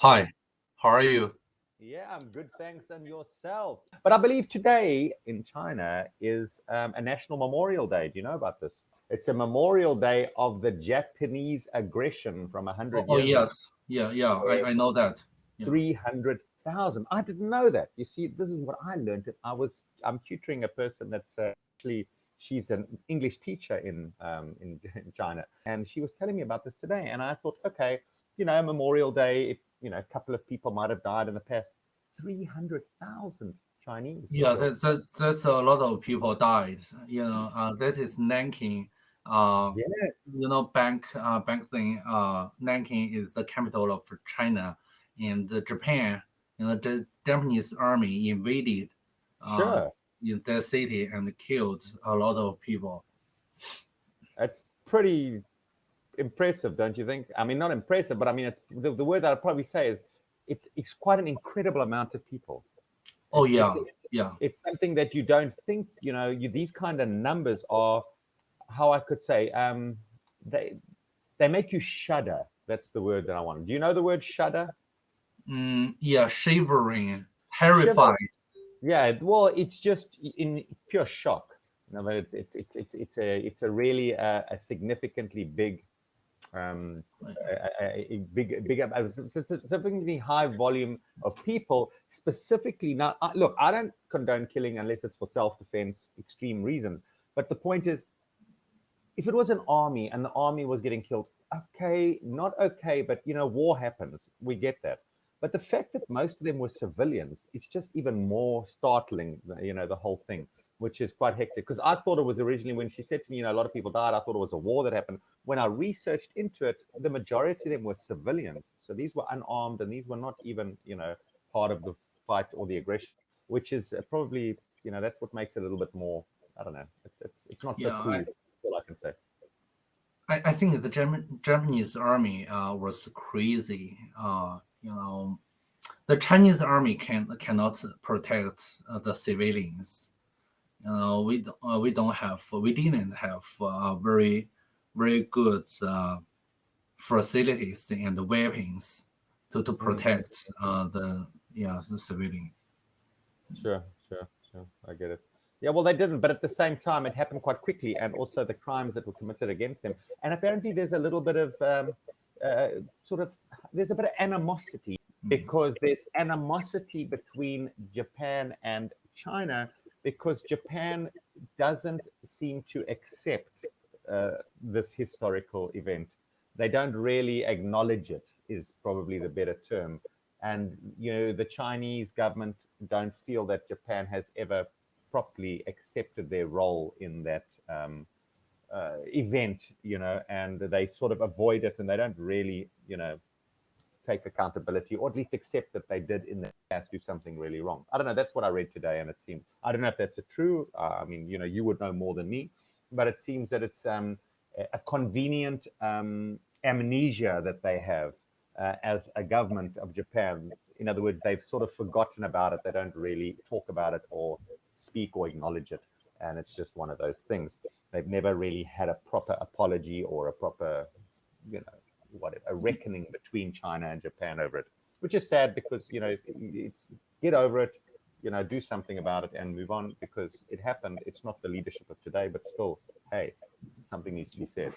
Hi, how are you? Yeah, I'm good, thanks, and yourself. But I believe today in China is a National Memorial Day. Do you know about this? It's a Memorial Day of the Japanese aggression from Oh, 100 oh years ago. yes, yeah, I know that. Yeah. 300,000. I didn't know that. You see, this is what I learned. I'm tutoring a person that's actually she's an English teacher in China, and she was telling me about this today. And I thought, okay, Memorial Day. A couple of people might have died in the past. 300,000 Chinese Yeah, killed. that's a lot of people died. This is Nanking. Uh, Yeah, bank thing. Nanking is the capital of China, and Japan. The Japanese army invaded, uh, sure. in that city and killed a lot of people. It's pretty impressive, don't you think? I mean, not impressive, but I mean, it's the word that I'd probably say is it's quite an incredible amount of people. Oh It's it's yeah, it's, yeah. it's something that you don't think. These kind of numbers are how I could say they they make you shudder. That's the word that I want. Do you know the word shudder? Yeah, shivering, Shiver. terrified. Yeah. Well, it's just in pure shock. It's a really a significantly big a significantly high volume of people specifically. Now look, I don't condone killing unless it's for self-defense, extreme reasons, but the point is, if it was an army and the army was getting killed, okay, not okay, but war happens, we get that. But the fact that most of them were civilians, it's just even more startling, the whole thing, which is quite hectic. Because I thought it was originally, when she said to me, a lot of people died, I thought it was a war that happened. When I researched into it, the majority of them were civilians. So these were unarmed, and these were not even, part of the fight or the aggression, which is probably, that's what makes it a little bit more, I don't know, it's not so Yeah, cool. That's all I can say. I think the Japanese army was crazy. The Chinese army cannot protect the civilians. We didn't have very good facilities and weapons to Mm, protect the civilian. sure, sure, sure. I get it. Yeah, well, they didn't, but at the same time, it happened quite quickly, and also the crimes that were committed against them. And apparently, there's a little bit of uh, sort of there's a bit of animosity, Mm. because there's animosity between Japan and China, because Japan doesn't seem to accept this historical event. They don't really acknowledge it, is probably the better term. And the Chinese government don't feel that Japan has ever properly accepted their role in that event, and they sort of avoid it, and they don't really, take accountability, or at least accept that they did in the past do something really wrong. I don't know. That's what I read today, and it seemed. I don't know if that's a true. I mean, you would know more than me, but it seems that it's a convenient amnesia that they have as a government of Japan. In other words, they've sort of forgotten about it. They don't really talk about it or speak or acknowledge it, and it's just one of those things. They've never really had a proper apology or a proper, you know, what a reckoning between China and Japan over it, which is sad, because it's get over it, do something about it and move on, because it happened. It's not the leadership of today, but still, hey, something needs to be said.